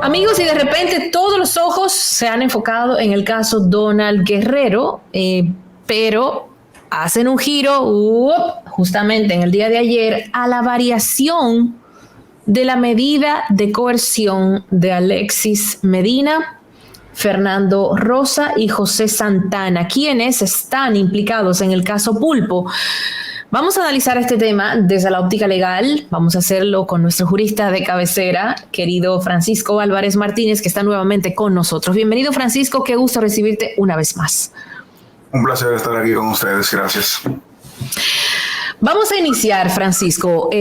Amigos, y de repente todos los ojos se han enfocado en el caso Donald Guerrero, pero hacen un giro justamente en el día de ayer a la variación de la medida de coerción de Alexis Medina, Fernando Rosa y José Santana, quienes están implicados en el caso Pulpo. Vamos a analizar este tema desde la óptica legal. Vamos a hacerlo con nuestro jurista de cabecera, querido Francisco Álvarez Martínez, que está nuevamente con nosotros. Bienvenido, Francisco. Qué gusto recibirte una vez más. Un placer estar aquí con ustedes. Gracias. Vamos a iniciar, Francisco.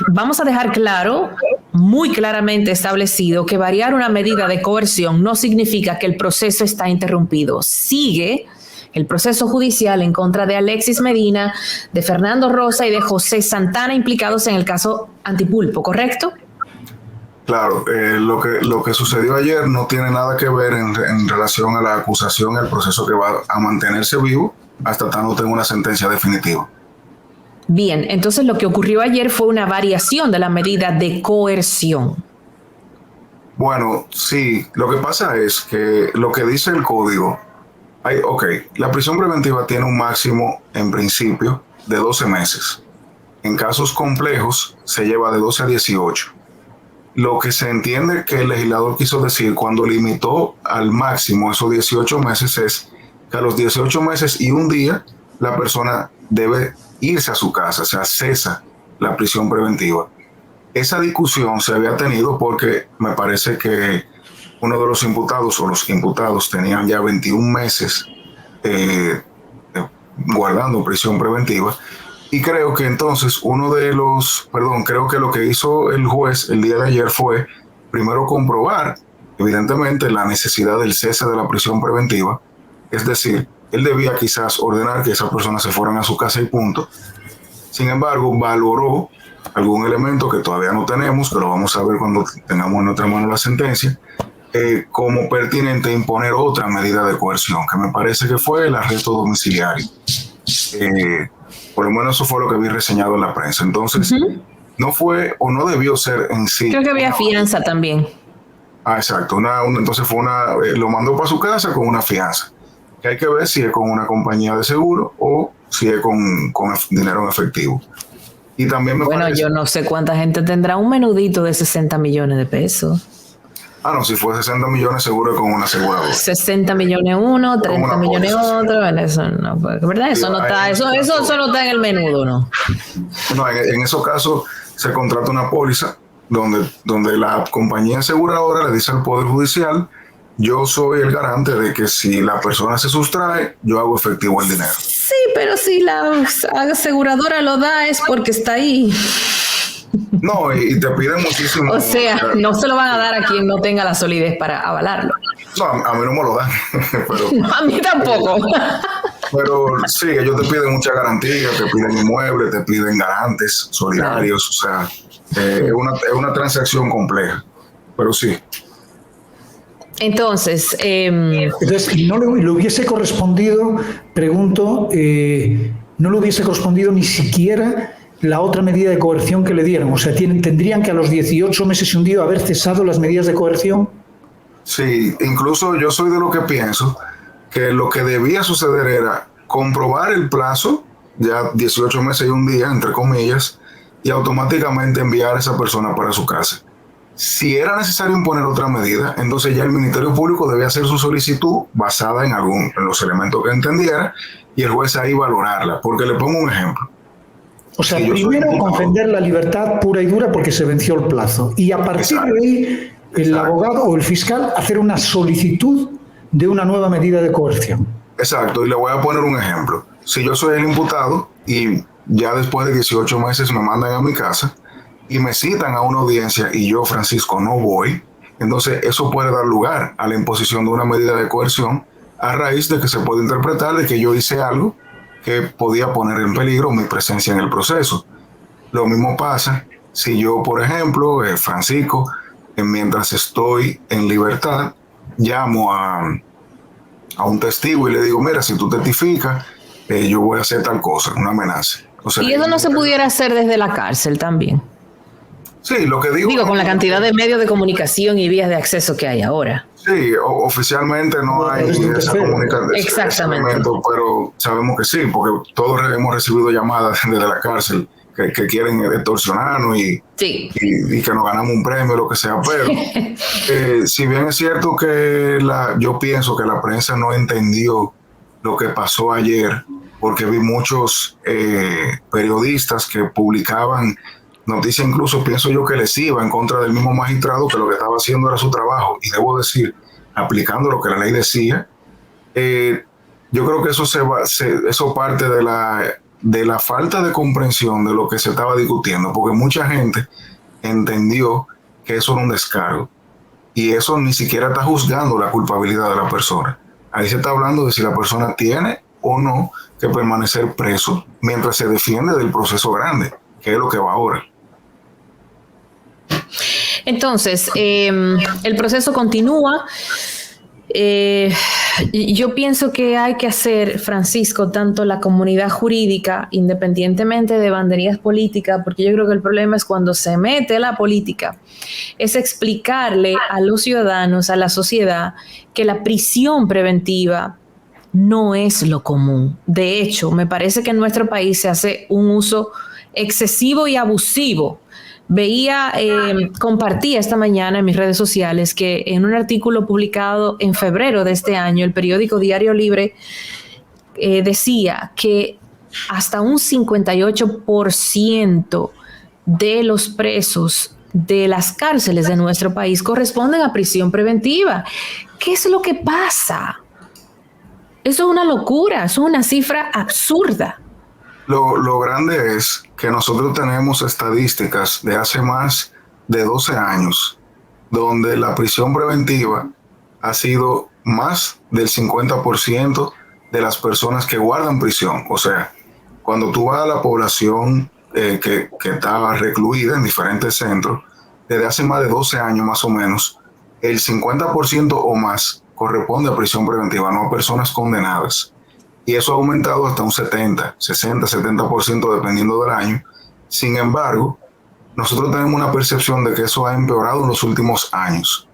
Vamos a dejar claro, muy claramente establecido, que variar una medida de coerción no significa que el proceso está interrumpido. Sigue el proceso judicial en contra de Alexis Medina, de Fernando Rosa y de José Santana, implicados en el caso Antipulpo, ¿correcto? Claro, lo que sucedió ayer no tiene nada que ver en relación a la acusación, el proceso que va a mantenerse vivo hasta tanto tenga una sentencia definitiva. Bien, entonces lo que ocurrió ayer fue una variación de la medida de coerción. Bueno, sí, lo que pasa es que lo que dice el código, la prisión preventiva tiene un máximo en principio de 12 meses. En casos complejos se lleva de 12 a 18. Lo que se entiende que el legislador quiso decir cuando limitó al máximo esos 18 meses es que a los 18 meses y un día la persona debe irse a su casa, o sea, cesa la prisión preventiva. Esa discusión se había tenido porque me parece que uno de los imputados o los imputados tenían ya 21 meses guardando prisión preventiva, y creo que entonces creo que lo que hizo el juez el día de ayer fue primero comprobar evidentemente la necesidad del cese de la prisión preventiva, es decir, él debía quizás ordenar que esas personas se fueran a su casa y punto. Sin embargo, valoró algún elemento que todavía no tenemos, que lo vamos a ver cuando tengamos en nuestra mano la sentencia, como pertinente imponer otra medida de coerción, que me parece que fue el arresto domiciliario. Por lo menos eso fue lo que vi reseñado en la prensa. Entonces, no fue o no debió ser en sí. Creo que había fianza también. Exacto. Entonces lo mandó para su casa con una fianza. Que hay que ver si es con una compañía de seguro o si es con dinero en efectivo. Y también yo no sé cuánta gente tendrá un menudito de 60 millones de pesos. No, si fue 60 millones seguro con una aseguradora. 60 millones uno, 30 millones otro, eso no, ¿verdad? Eso no está, eso solo está en el menudo, ¿no? No, en esos casos se contrata una póliza donde la compañía aseguradora le dice al Poder Judicial: yo soy el garante de que si la persona se sustrae, yo hago efectivo el dinero. Sí, pero si la aseguradora lo da es porque está ahí. No, y te piden muchísimo. O sea, no se lo van a dar a quien no tenga la solidez para avalarlo. No, a mí no me lo dan. Pero, no, a mí tampoco. Pero sí, ellos te piden mucha garantía, te piden inmuebles, te piden garantes solidarios. Claro. O sea, es una transacción compleja. Pero sí. Entonces, no le hubiese correspondido, pregunto, no le hubiese correspondido ni siquiera la otra medida de coerción que le dieron. O sea, tendrían que a los 18 meses y un día haber cesado las medidas de coerción. Sí, incluso yo soy de lo que pienso que lo que debía suceder era comprobar el plazo, ya 18 meses y un día, entre comillas, y automáticamente enviar a esa persona para su casa. Si era necesario imponer otra medida, entonces ya el Ministerio Público debía hacer su solicitud basada en los elementos que entendiera, y el juez ahí valorarla. Porque le pongo un ejemplo. O sea, primero confender la libertad pura y dura porque se venció el plazo. Y a partir de ahí, el abogado o el fiscal hacer una solicitud de una nueva medida de coerción. Exacto. Y le voy a poner un ejemplo. Si yo soy el imputado y ya después de 18 meses me mandan a mi casa y me citan a una audiencia y yo, Francisco, no voy, entonces eso puede dar lugar a la imposición de una medida de coerción a raíz de que se puede interpretar de que yo hice algo que podía poner en peligro mi presencia en el proceso. Lo mismo pasa si yo, por ejemplo, Francisco, mientras estoy en libertad, llamo a un testigo y le digo: mira, si tú testificas, yo voy a hacer tal cosa, una amenaza. O sea, y eso no se pudiera hacer desde la cárcel también. Sí, lo que digo... Digo, con la cantidad de medios de comunicación y vías de acceso que hay ahora. Sí, oficialmente no hay esa comunicación. Exactamente. Pero sabemos que sí, porque todos hemos recibido llamadas desde la cárcel que quieren extorsionarnos y que nos ganamos un premio, lo que sea. Pero si bien es cierto que yo pienso que la prensa no entendió lo que pasó ayer, porque vi muchos periodistas que publicaban noticias, incluso pienso yo que lesiva en contra del mismo magistrado, que lo que estaba haciendo era su trabajo, y debo decir, aplicando lo que la ley decía. Yo creo que eso parte de la falta de comprensión de lo que se estaba discutiendo, porque mucha gente entendió que eso era un descargo, y eso ni siquiera está juzgando la culpabilidad de la persona. Ahí se está hablando de si la persona tiene o no que permanecer preso mientras se defiende del proceso grande, que es lo que va ahora. Entonces, el proceso continúa. Yo pienso que hay que hacer, Francisco, tanto la comunidad jurídica, independientemente de banderías políticas, porque yo creo que el problema es cuando se mete la política, es explicarle a los ciudadanos, a la sociedad, que la prisión preventiva no es lo común. De hecho, me parece que en nuestro país se hace un uso excesivo y abusivo. Compartía esta mañana en mis redes sociales que en un artículo publicado en febrero de este año, el periódico Diario Libre decía que hasta un 58% de los presos de las cárceles de nuestro país corresponden a prisión preventiva. ¿Qué es lo que pasa? Eso es una locura, eso es una cifra absurda. Lo grande es que nosotros tenemos estadísticas de hace más de 12 años donde la prisión preventiva ha sido más del 50% de las personas que guardan prisión. O sea, cuando tú vas a la población que está recluida en diferentes centros, desde hace más de 12 años más o menos, el 50% o más corresponde a prisión preventiva, no a personas condenadas. Y eso ha aumentado hasta un 60, 70% dependiendo del año. Sin embargo, nosotros tenemos una percepción de que eso ha empeorado en los últimos años.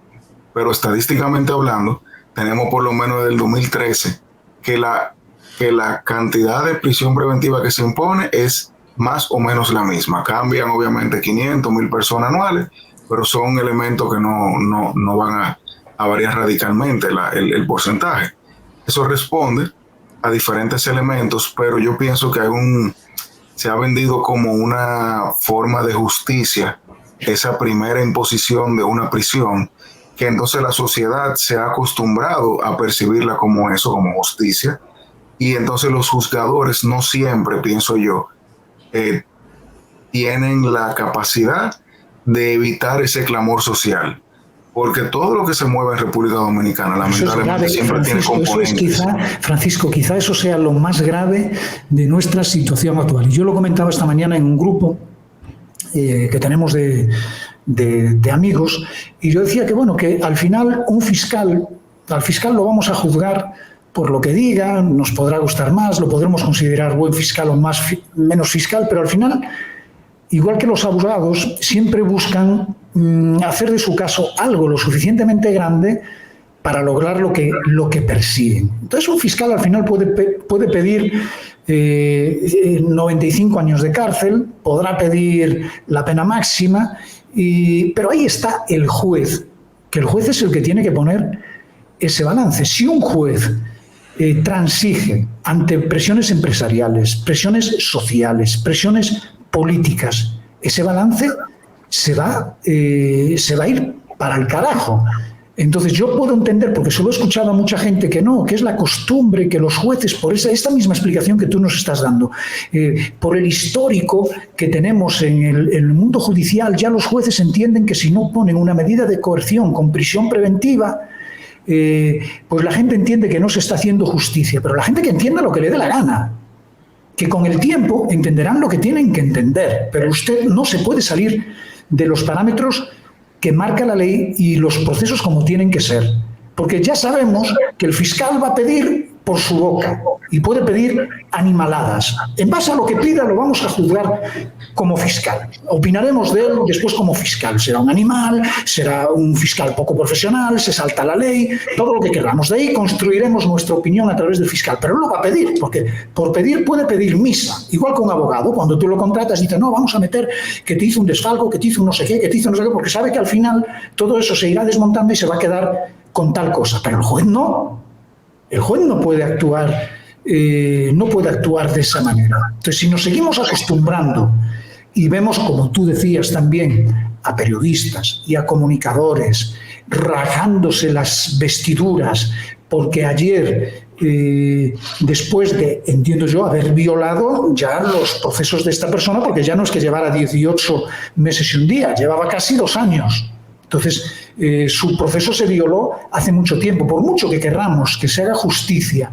Pero estadísticamente hablando, tenemos por lo menos desde el 2013 que la cantidad de prisión preventiva que se impone es más o menos la misma. Cambian obviamente 500, 1000 personas anuales, pero son elementos que no van a variar radicalmente el porcentaje. Eso responde a diferentes elementos, pero yo pienso que se ha vendido como una forma de justicia esa primera imposición de una prisión, que entonces la sociedad se ha acostumbrado a percibirla como eso, como justicia, y entonces los juzgadores no siempre, pienso yo, tienen la capacidad de evitar ese clamor social. Porque todo lo que se mueve en República Dominicana, lamentablemente, siempre tiene componentes. Francisco, quizá eso sea lo más grave de nuestra situación actual. Y yo lo comentaba esta mañana en un grupo que tenemos de amigos, y yo decía que, bueno, que al final al fiscal lo vamos a juzgar por lo que diga, nos podrá gustar más, lo podremos considerar buen fiscal o menos fiscal, pero al final, igual que los abogados, siempre buscan hacer de su caso algo lo suficientemente grande para lograr lo que persiguen. Entonces un fiscal al final puede pedir 95 años de cárcel, podrá pedir la pena máxima, pero ahí está el juez, que el juez es el que tiene que poner ese balance. Si un juez transige ante presiones empresariales, presiones sociales, presiones políticas, ese balance se va a ir para el carajo. Entonces yo puedo entender, porque solo he escuchado a mucha gente que no, que es la costumbre que los jueces, por esta misma explicación que tú nos estás dando, por el histórico que tenemos en el mundo judicial, ya los jueces entienden que si no ponen una medida de coerción con prisión preventiva, pues la gente entiende que no se está haciendo justicia, pero la gente que entienda lo que le dé la gana, que con el tiempo entenderán lo que tienen que entender, pero usted no se puede salir de los parámetros que marca la ley y los procesos como tienen que ser. Porque ya sabemos que el fiscal va a pedir por su boca y puede pedir animaladas. En base a lo que pida lo vamos a juzgar como fiscal. Opinaremos de él después como fiscal. Será un animal, será un fiscal poco profesional, se salta la ley, todo lo que queramos. De ahí construiremos nuestra opinión a través del fiscal. Pero él lo va a pedir, porque por pedir puede pedir misa. Igual que un abogado, cuando tú lo contratas, dice, no, vamos a meter que te hizo un desfalco, que te hizo un no sé qué, que te hizo no sé qué, porque sabe que al final todo eso se irá desmontando y se va a quedar con tal cosa. Pero el juez no. El juez no puede actuar de esa manera. Entonces, si nos seguimos acostumbrando y vemos, como tú decías también, a periodistas y a comunicadores rajándose las vestiduras porque ayer, después de, entiendo yo, haber violado ya los procesos de esta persona, porque ya no es que llevara 18 meses y un día, llevaba casi 2 años. Entonces, su proceso se violó hace mucho tiempo. Por mucho que querramos que se haga justicia,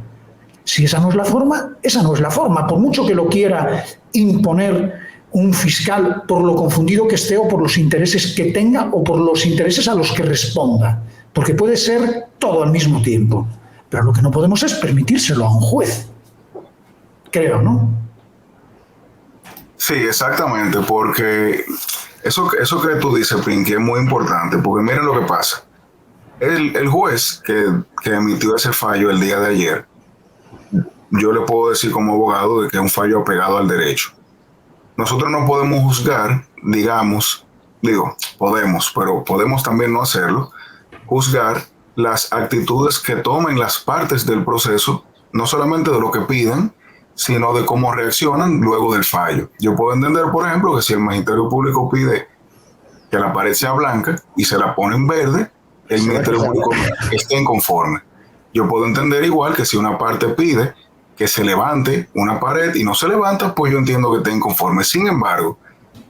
si esa no es la forma, esa no es la forma. Por mucho que lo quiera imponer un fiscal por lo confundido que esté o por los intereses que tenga o por los intereses a los que responda. Porque puede ser todo al mismo tiempo. Pero lo que no podemos es permitírselo a un juez. Creo, ¿no? Sí, exactamente, porque eso que tú dices, Pinky, es muy importante, porque miren lo que pasa. El juez que emitió ese fallo el día de ayer, yo le puedo decir como abogado de que es un fallo apegado al derecho. Nosotros no podemos juzgar, podemos, pero podemos también no hacerlo, juzgar las actitudes que tomen las partes del proceso, no solamente de lo que piden, sino de cómo reaccionan luego del fallo. Yo puedo entender, por ejemplo, que si el Ministerio Público pide que la pared sea blanca y se la pone en verde, el Ministerio Público esté inconforme. Yo puedo entender igual que si una parte pide que se levante una pared y no se levanta, pues yo entiendo que esté inconforme. Sin embargo,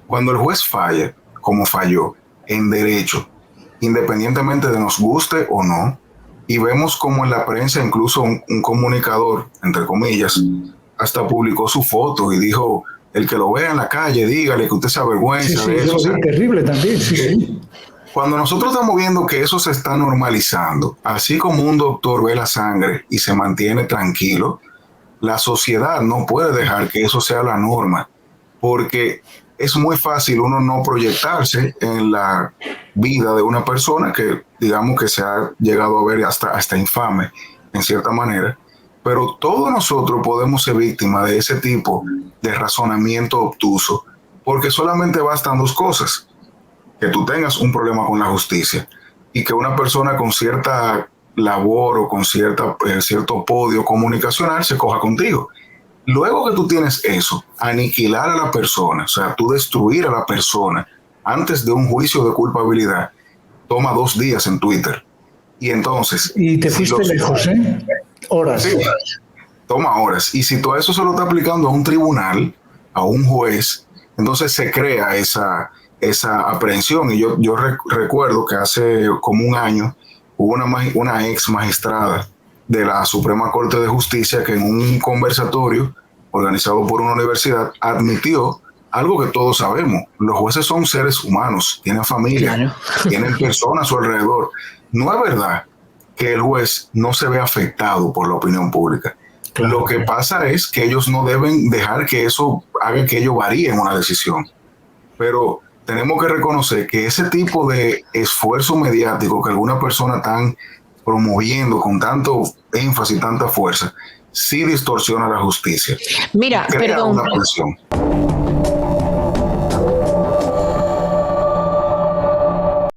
cuando el juez falla, como falló, en derecho, independientemente de nos guste o no, y vemos como en la prensa incluso un comunicador, entre comillas, hasta publicó su foto y dijo, el que lo vea en la calle, dígale que usted se avergüenza de eso. Sí, terrible también, sí. Cuando nosotros estamos viendo que eso se está normalizando, así como un doctor ve la sangre y se mantiene tranquilo, la sociedad no puede dejar que eso sea la norma, porque es muy fácil uno no proyectarse en la vida de una persona que digamos que se ha llegado a ver hasta infame en cierta manera, pero todos nosotros podemos ser víctimas de ese tipo de razonamiento obtuso, porque solamente bastan 2 cosas: que tú tengas un problema con la justicia y que una persona con cierta labor o con cierto podio comunicacional se coja contigo. Luego que tú tienes eso, aniquilar a la persona, o sea, tú destruir a la persona antes de un juicio de culpabilidad, toma 2 días en Twitter. Y entonces... Y te fuiste lejos, ¿eh? Horas. Sí, toma horas. Y si todo eso se lo está aplicando a un tribunal, a un juez, entonces se crea esa aprehensión. Y yo recuerdo que hace como un año hubo una ex magistrada de la Suprema Corte de Justicia que en un conversatorio organizado por una universidad admitió algo que todos sabemos: los jueces son seres humanos, tienen familia, claro, tienen personas a su alrededor. No es verdad que el juez no se ve afectado por la opinión pública. Claro. Lo que pasa es que ellos no deben dejar que eso haga que ellos varíen una decisión. Pero tenemos que reconocer que ese tipo de esfuerzo mediático que alguna persona están promoviendo con tanto énfasis y tanta fuerza, sí distorsiona la justicia. Mira, crea perdón. una presión.